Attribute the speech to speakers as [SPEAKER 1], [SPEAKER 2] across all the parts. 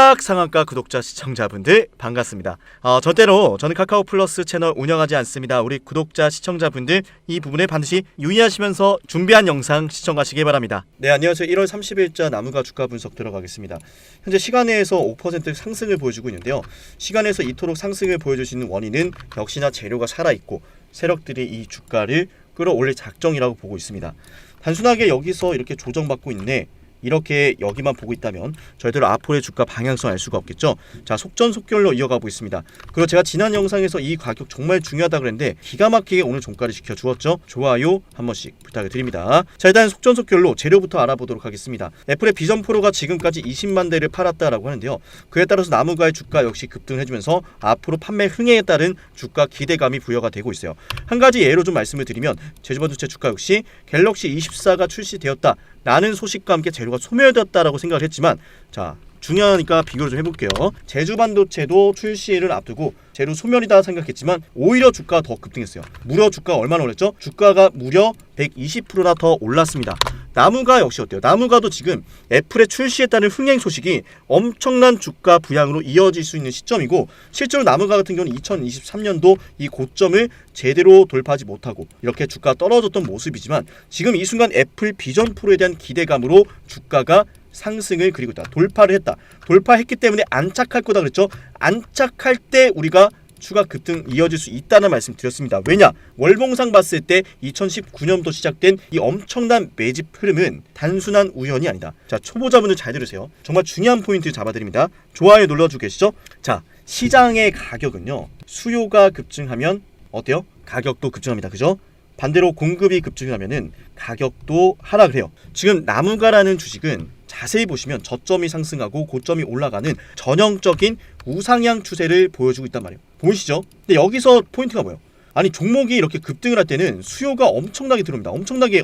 [SPEAKER 1] 딱 상한가 구독자 시청자분들 반갑습니다. 저는 카카오 플러스 채널 운영하지 않습니다. 우리 구독자 시청자분들 이 부분에 반드시 유의하시면서 준비한 영상 시청하시기 바랍니다. 네, 안녕하세요. 1월 30일자 나무가 주가 분석 들어가겠습니다. 현재 시간에서 5% 상승을 보여주고 있는데요. 시간에서 이토록 상승을 보여줄 수 있는 원인은 역시나 재료가 살아있고 세력들이 이 주가를 끌어올릴 작정이라고 보고 있습니다. 단순하게 여기서 이렇게 조정받고 있네, 이렇게 여기만 보고 있다면 저희들 앞으로의 주가 방향성 알 수가 없겠죠. 자, 속전속결로 이어가고 있습니다. 그리고 제가 지난 영상에서 이 가격 정말 중요하다 그랬는데 기가 막히게 오늘 종가를 지켜주었죠. 좋아요 한 번씩 부탁을 드립니다. 자, 일단 속전속결로 재료부터 알아보도록 하겠습니다. 애플의 비전 프로가 지금까지 20만 대를 팔았다라고 하는데요. 그에 따라서 나무가의 주가 역시 급등을 해주면서 앞으로 판매 흥행에 따른 주가 기대감이 부여가 되고 있어요. 한 가지 예로 좀 말씀을 드리면 제주반도체 주가 역시 갤럭시 24가 출시되었다 라는 소식과 함께 재료가 소멸되었다라고 생각을 했지만, 자, 중요하니까 비교를 좀 해볼게요. 제주반도체도 출시를 앞두고 재료 소멸이다 생각했지만 오히려 주가가 더 급등했어요. 무려 주가가 얼마나 올랐죠? 주가가 무려 120%나 더 올랐습니다. 나무가 역시 어때요? 나무가도 지금 애플의 출시에 따른 흥행 소식이 엄청난 주가 부양으로 이어질 수 있는 시점이고, 실제로 나무가 같은 경우는 2023년도 이 고점을 제대로 돌파하지 못하고 이렇게 주가가 떨어졌던 모습이지만, 지금 이 순간 애플 비전 프로에 대한 기대감으로 주가가 상승을 그리고 있다. 돌파를 했다. 돌파했기 때문에 안착할 거다 그랬죠. 안착할 때 우리가 추가 급등 이어질 수 있다는 말씀 드렸습니다. 왜냐? 월봉상 봤을 때 2019년부터 시작된 이 엄청난 매집 흐름은 단순한 우연이 아니다. 자, 초보자분들 잘 들으세요. 정말 중요한 포인트 잡아드립니다. 좋아요 눌러주고 계시죠? 자, 시장의 가격은요, 수요가 급증하면 어때요? 가격도 급증합니다. 그죠? 반대로 공급이 급증하면은 가격도 하락을 해요. 지금 나무가라는 주식은 자세히 보시면 저점이 상승하고 고점이 올라가는 전형적인 우상향 추세를 보여주고 있단 말이에요. 보이시죠? 근데 여기서 포인트가 뭐예요? 아니, 종목이 이렇게 급등을 할 때는 수요가 엄청나게 들어옵니다. 엄청나게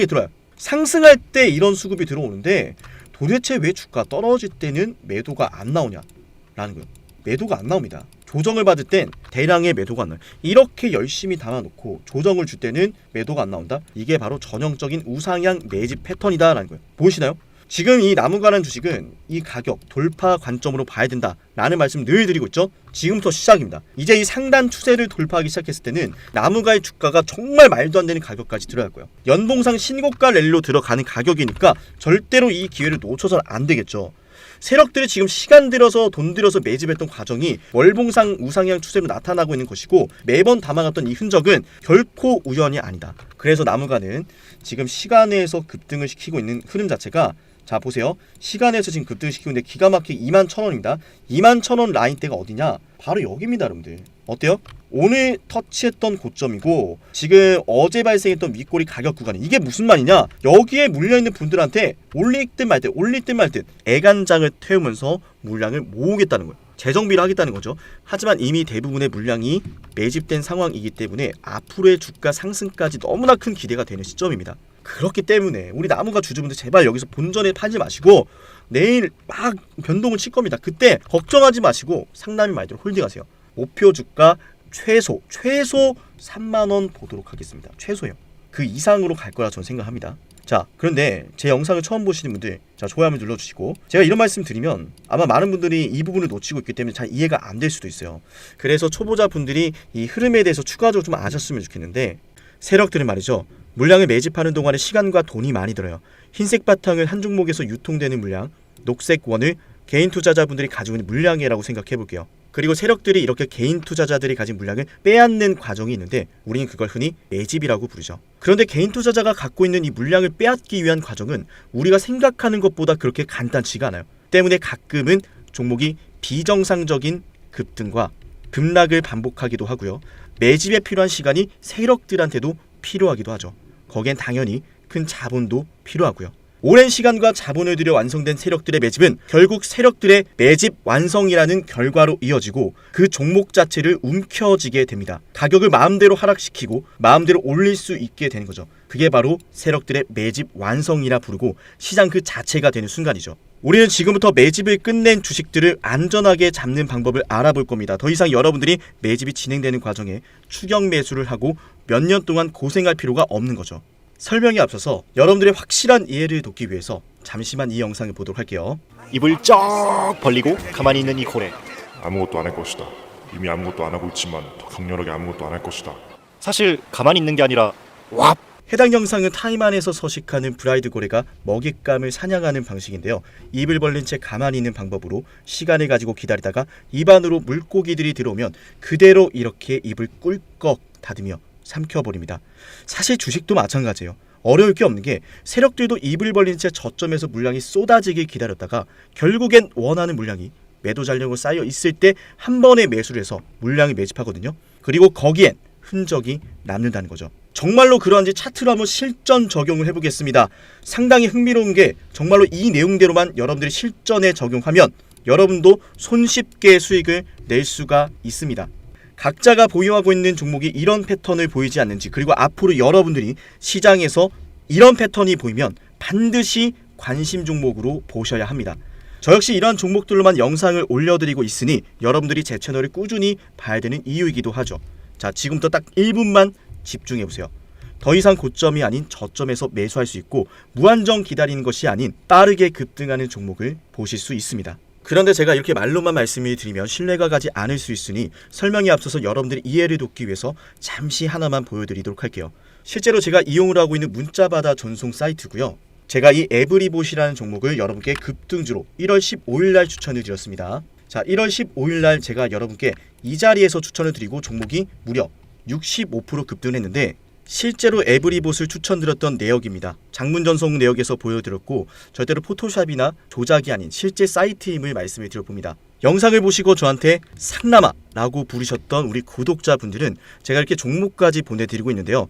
[SPEAKER 1] 들어와요. 상승할 때 이런 수급이 들어오는데 도대체 왜 주가 떨어질 때는 매도가 안 나오냐라는 거예요. 매도가 안 나옵니다. 조정을 받을 땐 대량의 매도가 안 나요. 이렇게 열심히 담아놓고 조정을 줄 때는 매도가 안 나온다? 이게 바로 전형적인 우상향 매집 패턴이다라는 거예요. 보이시나요? 지금 이 나무가라는 주식은 이 가격 돌파 관점으로 봐야 된다라는 말씀 늘 드리고 있죠. 지금부터 시작입니다. 이제 이 상단 추세를 돌파하기 시작했을 때는 나무가의 주가가 정말 말도 안 되는 가격까지 들어갈 거예요. 연봉상 신고가 랠리로 들어가는 가격이니까 절대로 이 기회를 놓쳐서는 안 되겠죠. 세력들이 지금 시간 들여서 돈 들여서 매집했던 과정이 월봉상 우상향 추세로 나타나고 있는 것이고, 매번 담아갔던 이 흔적은 결코 우연이 아니다. 그래서 나무가는 지금 시간에서 급등을 시키고 있는 흐름 자체가, 자 보세요. 시간에서 지금 급등을 시키고 있는데 기가 막히게 21,000원입니다. 21,000원 라인대가 어디냐? 바로 여기입니다, 여러분들. 어때요? 오늘 터치했던 고점이고 지금 어제 발생했던 윗꼬리 가격 구간이, 이게 무슨 말이냐? 여기에 물려있는 분들한테 올릴 듯 말 듯 애간장을 태우면서 물량을 모으겠다는 거예요. 재정비를 하겠다는 거죠. 하지만 이미 대부분의 물량이 매집된 상황이기 때문에 앞으로의 주가 상승까지 너무나 큰 기대가 되는 시점입니다. 그렇기 때문에 우리 나무가 주주분들 제발 여기서 본전에 팔지 마시고 내일 막 변동을 칠 겁니다. 그때 걱정하지 마시고 상담이 말대로 홀딩하세요. 목표 주가 최소 3만원 보도록 하겠습니다. 최소요. 그 이상으로 갈 거라 저는 생각합니다. 자, 그런데 제 영상을 처음 보시는 분들, 자, 좋아요 한번 눌러주시고, 제가 이런 말씀 드리면 아마 많은 분들이 이 부분을 놓치고 있기 때문에 잘 이해가 안 될 수도 있어요. 그래서 초보자분들이 이 흐름에 대해서 추가적으로 좀 아셨으면 좋겠는데, 세력들은 말이죠, 물량을 매집하는 동안에 시간과 돈이 많이 들어요. 흰색 바탕을 한 종목에서 유통되는 물량, 녹색 원을 개인 투자자분들이 가지고 있는 물량이라고 생각해 볼게요. 그리고 세력들이 이렇게 개인 투자자들이 가진 물량을 빼앗는 과정이 있는데 우리는 그걸 흔히 매집이라고 부르죠. 그런데 개인 투자자가 갖고 있는 이 물량을 빼앗기 위한 과정은 우리가 생각하는 것보다 그렇게 간단치가 않아요. 때문에 가끔은 종목이 비정상적인 급등과 급락을 반복하기도 하고요. 매집에 필요한 시간이 세력들한테도 필요하기도 하죠. 거기엔 당연히 큰 자본도 필요하고요. 오랜 시간과 자본을 들여 완성된 세력들의 매집은 결국 세력들의 매집 완성이라는 결과로 이어지고 그 종목 자체를 움켜쥐게 됩니다. 가격을 마음대로 하락시키고 마음대로 올릴 수 있게 되는 거죠. 그게 바로 세력들의 매집 완성이라 부르고 시장 그 자체가 되는 순간이죠. 우리는 지금부터 매집을 끝낸 주식들을 안전하게 잡는 방법을 알아볼 겁니다. 더 이상 여러분들이 매집이 진행되는 과정에 추격 매수를 하고 몇 년 동안 고생할 필요가 없는 거죠. 설명에 앞서서 여러분들의 확실한 이해를 돕기 위해서 잠시만 이 영상을 보도록 할게요.
[SPEAKER 2] 입을 쩍 벌리고 가만히 있는 이 고래.
[SPEAKER 3] 아무것도 안 할 것이다. 이미 아무것도 안 하고 있지만 더 강렬하게 아무것도 안 할 것이다.
[SPEAKER 2] 사실 가만히 있는 게 아니라 왑!
[SPEAKER 1] 해당 영상은 타임 안에서 서식하는 브라이드 고래가 먹잇감을 사냥하는 방식인데요. 입을 벌린 채 가만히 있는 방법으로 시간을 가지고 기다리다가 입 안으로 물고기들이 들어오면 그대로 이렇게 입을 꿀꺽 닫으며 삼켜버립니다. 사실 주식도 마찬가지예요. 어려울 게 없는 게 세력들도 입을 벌린 채 저점에서 물량이 쏟아지길 기다렸다가 결국엔 원하는 물량이 매도 잔량으로 쌓여 있을 때 한 번에 매수를 해서 물량을 매집하거든요. 그리고 거기엔 흔적이 남는다는 거죠. 정말로 그러한지 차트로 한번 실전 적용을 해보겠습니다. 상당히 흥미로운 게 정말로 이 내용대로만 여러분들이 실전에 적용하면 여러분도 손쉽게 수익을 낼 수가 있습니다. 각자가 보유하고 있는 종목이 이런 패턴을 보이지 않는지, 그리고 앞으로 여러분들이 시장에서 이런 패턴이 보이면 반드시 관심 종목으로 보셔야 합니다. 저 역시 이러한 종목들로만 영상을 올려드리고 있으니 여러분들이 제 채널을 꾸준히 봐야 되는 이유이기도 하죠. 자, 지금부터 딱 1분만 집중해보세요. 더 이상 고점이 아닌 저점에서 매수할 수 있고 무한정 기다리는 것이 아닌 빠르게 급등하는 종목을 보실 수 있습니다. 그런데 제가 이렇게 말로만 말씀을 드리면 신뢰가 가지 않을 수 있으니 설명에 앞서서 여러분들의 이해를 돕기 위해서 잠시 하나만 보여드리도록 할게요. 실제로 제가 이용을 하고 있는 문자바다 전송 사이트고요. 제가 이 에브리봇이라는 종목을 여러분께 급등주로 1월 15일 날 추천을 드렸습니다. 자, 1월 15일 날 제가 여러분께 이 자리에서 추천을 드리고 종목이 무려 65% 급등했는데 실제로 에브리봇을 추천드렸던 내역입니다. 장문 전송 내역에서 보여드렸고 절대로 포토샵이나 조작이 아닌 실제 사이트임을 말씀을 드려봅니다. 영상을 보시고 저한테 상남아라고 부르셨던 우리 구독자분들은 제가 이렇게 종목까지 보내드리고 있는데요.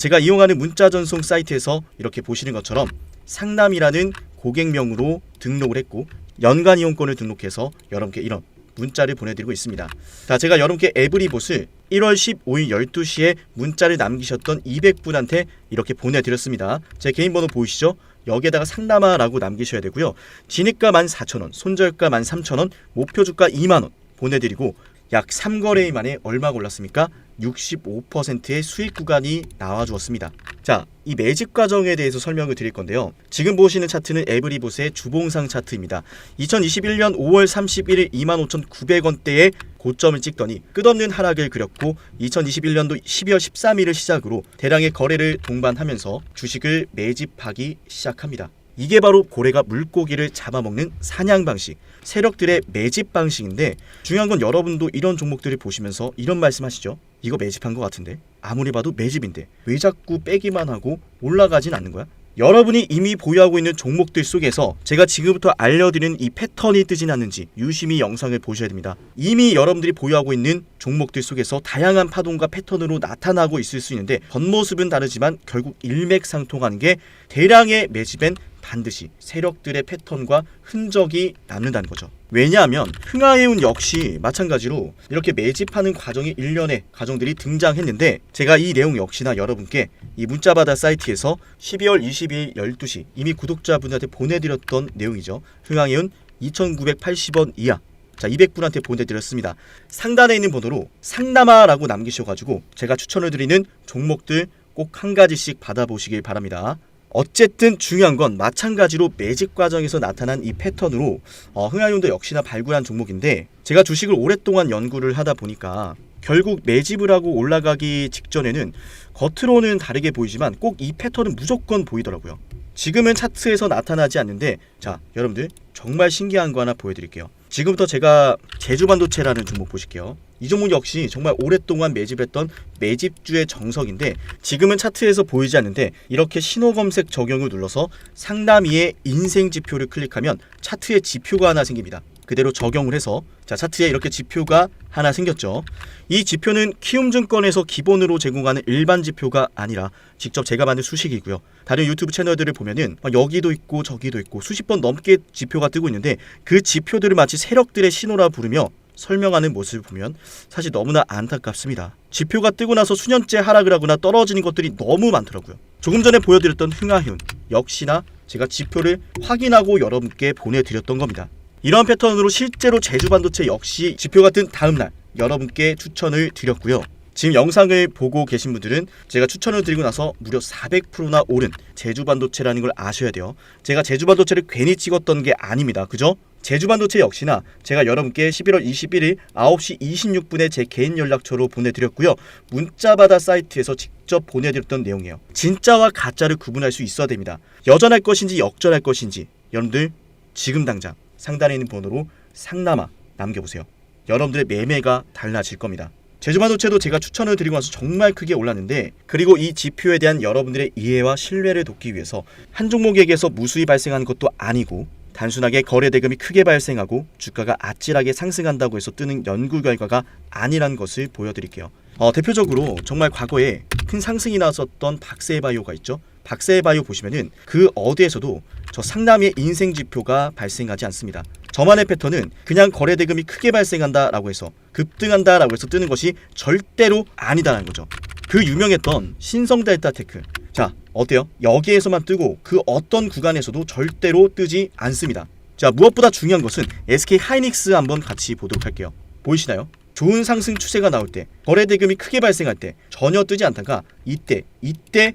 [SPEAKER 1] 제가 이용하는 문자 전송 사이트에서 이렇게 보시는 것처럼 상남이라는 고객명으로 등록을 했고 연간 이용권을 등록해서 여러분께 이런 문자를 보내드리고 있습니다. 자, 제가 여러분께 에브리봇을 1월 15일 12시에 문자를 남기셨던 200분한테 이렇게 보내드렸습니다. 제 개인 번호 보이시죠? 여기에다가 상남아라고 남기셔야 되고요. 진입가 14,000원, 손절가 13,000원, 목표주가 2만원 보내드리고 약 3거래일 만에 얼마 골랐습니까? 65%의 수익 구간이 나와주었습니다. 자, 이 매집 과정에 대해서 설명을 드릴 건데요. 지금 보시는 차트는 에브리봇의 주봉상 차트입니다. 2021년 5월 31일 25,900원대에 고점을 찍더니 끝없는 하락을 그렸고 2021년도 12월 13일을 시작으로 대량의 거래를 동반하면서 주식을 매집하기 시작합니다. 이게 바로 고래가 물고기를 잡아먹는 사냥 방식, 세력들의 매집 방식인데 중요한 건 여러분도 이런 종목들을 보시면서 이런 말씀 하시죠. 이거 매집한 것 같은데? 아무리 봐도 매집인데 왜 자꾸 빼기만 하고 올라가진 않는 거야? 여러분이 이미 보유하고 있는 종목들 속에서 제가 지금부터 알려드리는 이 패턴이 뜨진 않는지 유심히 영상을 보셔야 됩니다. 이미 여러분들이 보유하고 있는 종목들 속에서 다양한 파동과 패턴으로 나타나고 있을 수 있는데 겉모습은 다르지만 결국 일맥상통하는 게 대량의 매집엔 반드시 세력들의 패턴과 흔적이 남는다는 거죠. 왜냐하면 흥하해운 역시 마찬가지로 이렇게 매집하는 과정이 일련의 과정들이 등장했는데 제가 이 내용 역시나 여러분께 이 문자바다 사이트에서 12월 22일 12시 이미 구독자분한테 보내드렸던 내용이죠. 흥하해운 2,980원 이하. 자, 200분한테 보내드렸습니다. 상단에 있는 번호로 상남아라고 남기셔가지고 제가 추천을 드리는 종목들 꼭 한 가지씩 받아보시길 바랍니다. 어쨌든 중요한 건 마찬가지로 매집 과정에서 나타난 이 패턴으로 흥하해운도 역시나 발굴한 종목인데 제가 주식을 오랫동안 연구를 하다 보니까 결국 매집을 하고 올라가기 직전에는 겉으로는 다르게 보이지만 꼭 이 패턴은 무조건 보이더라고요. 지금은 차트에서 나타나지 않는데 자, 여러분들 정말 신기한 거 하나 보여드릴게요. 지금부터 제가 제주반도체라는 종목 보실게요. 이 종목 역시 정말 오랫동안 매집했던 매집주의 정석인데 지금은 차트에서 보이지 않는데 이렇게 신호검색 적용을 눌러서 상담위의 인생지표를 클릭하면 차트에 지표가 하나 생깁니다. 그대로 적용을 해서 자, 차트에 이렇게 지표가 하나 생겼죠. 이 지표는 키움증권에서 기본으로 제공하는 일반 지표가 아니라 직접 제가 만든 수식이고요. 다른 유튜브 채널들을 보면은 여기도 있고 저기도 있고 수십 번 넘게 지표가 뜨고 있는데 그 지표들을 마치 세력들의 신호라 부르며 설명하는 모습을 보면 사실 너무나 안타깝습니다. 지표가 뜨고 나서 수년째 하락을 하거나 떨어지는 것들이 너무 많더라고요. 조금 전에 보여드렸던 흥하해운 역시나 제가 지표를 확인하고 여러분께 보내드렸던 겁니다. 이런 패턴으로 실제로 제주반도체 역시 지표가 뜬 다음날 여러분께 추천을 드렸고요. 지금 영상을 보고 계신 분들은 제가 추천을 드리고 나서 무려 400%나 오른 제주반도체라는 걸 아셔야 돼요. 제가 제주반도체를 괜히 찍었던 게 아닙니다. 그죠? 제주반도체 역시나 제가 여러분께 11월 21일 9시 26분에 제 개인 연락처로 보내드렸고요. 문자받아 사이트에서 직접 보내드렸던 내용이에요. 진짜와 가짜를 구분할 수 있어야 됩니다. 여전할 것인지 역전할 것인지 여러분들 지금 당장 상단에 있는 번호로 상남아 남겨보세요. 여러분들의 매매가 달라질 겁니다. 제주반도체도 제가 추천을 드리고 나서 정말 크게 올랐는데, 그리고 이 지표에 대한 여러분들의 이해와 신뢰를 돕기 위해서 한 종목에게서 무수히 발생하는 것도 아니고 단순하게 거래 대금이 크게 발생하고 주가가 아찔하게 상승한다고 해서 뜨는 연구 결과가 아니란 것을 보여드릴게요. 대표적으로 정말 과거에 큰 상승이 나왔었던 박세바이오가 있죠. 박세바이오 보시면은 그 어디에서도 저 상남의 인생 지표가 발생하지 않습니다. 저만의 패턴은 그냥 거래 대금이 크게 발생한다라고 해서 급등한다라고 해서 뜨는 것이 절대로 아니다라는 거죠. 그 유명했던 신성델타테크, 자 어때요? 여기에서만 뜨고 그 어떤 구간에서도 절대로 뜨지 않습니다. 자, 무엇보다 중요한 것은 SK 하이닉스 한번 같이 보도록 할게요. 보이시나요? 좋은 상승 추세가 나올 때, 거래 대금이 크게 발생할 때 전혀 뜨지 않다가 이때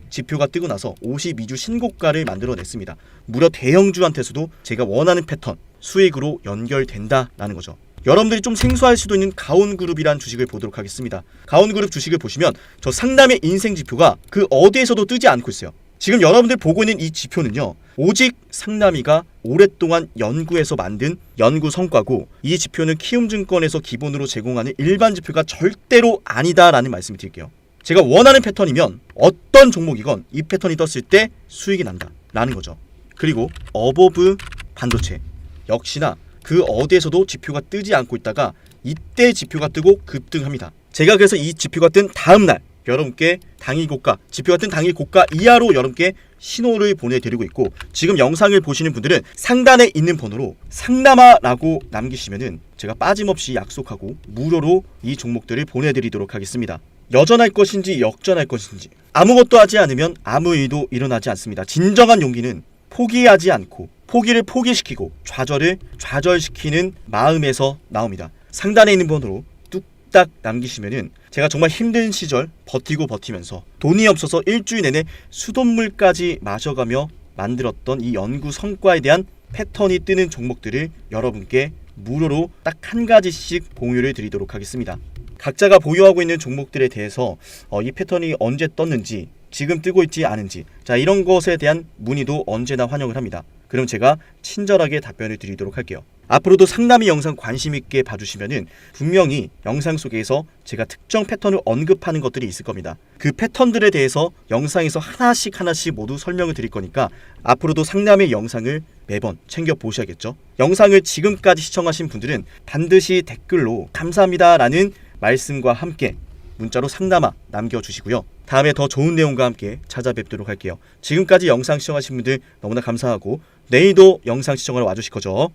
[SPEAKER 1] 지표가 뜨고 나서 52주 신고가를 만들어냈습니다. 무려 대형주한테서도 제가 원하는 패턴 수익으로 연결된다라는 거죠. 여러분들이 좀 생소할 수도 있는 가온그룹이란 주식을 보도록 하겠습니다. 가온그룹 주식을 보시면 저 상남의 인생 지표가 그 어디에서도 뜨지 않고 있어요. 지금 여러분들 보고 있는 이 지표는요, 오직 상남이가 오랫동안 연구해서 만든 연구 성과고, 이 지표는 키움증권에서 기본으로 제공하는 일반 지표가 절대로 아니다라는 말씀을 드릴게요. 제가 원하는 패턴이면 어떤 종목이건 이 패턴이 떴을 때 수익이 난다라는 거죠. 그리고 어보브 반도체 역시나 그 어디에서도 지표가 뜨지 않고 있다가 이때 지표가 뜨고 급등합니다. 제가 그래서 이 지표가 뜬 다음날 여러분께 당일 고가, 지표가 뜬 당일 고가 이하로 여러분께 신호를 보내드리고 있고, 지금 영상을 보시는 분들은 상단에 있는 번호로 상남아라고 남기시면은 제가 빠짐없이 약속하고 무료로 이 종목들을 보내드리도록 하겠습니다. 여전할 것인지 역전할 것인지 아무것도 하지 않으면 아무 일도 일어나지 않습니다. 진정한 용기는 포기하지 않고 포기를 포기시키고 좌절을 좌절시키는 마음에서 나옵니다. 상단에 있는 번호로 뚝딱 남기시면은 제가 정말 힘든 시절 버티면서 돈이 없어서 일주일 내내 수돗물까지 마셔가며 만들었던 이 연구 성과에 대한 패턴이 뜨는 종목들을 여러분께 무료로 딱 한 가지씩 공유를 드리도록 하겠습니다. 각자가 보유하고 있는 종목들에 대해서 이 패턴이 언제 떴는지, 지금 뜨고 있지 않은지, 자 이런 것에 대한 문의도 언제나 환영을 합니다. 그럼 제가 친절하게 답변을 드리도록 할게요. 앞으로도 상남이 영상 관심 있게 봐주시면은 분명히 영상 속에서 제가 특정 패턴을 언급하는 것들이 있을 겁니다. 그 패턴들에 대해서 영상에서 하나씩 모두 설명을 드릴 거니까 앞으로도 상남의 영상을 매번 챙겨 보셔야겠죠. 영상을 지금까지 시청하신 분들은 반드시 댓글로 감사합니다라는 말씀과 함께 문자로 상남아 남겨주시고요. 다음에 더 좋은 내용과 함께 찾아뵙도록 할게요. 지금까지 영상 시청하신 분들 너무나 감사하고 내일도 영상 시청하러 와주실 거죠.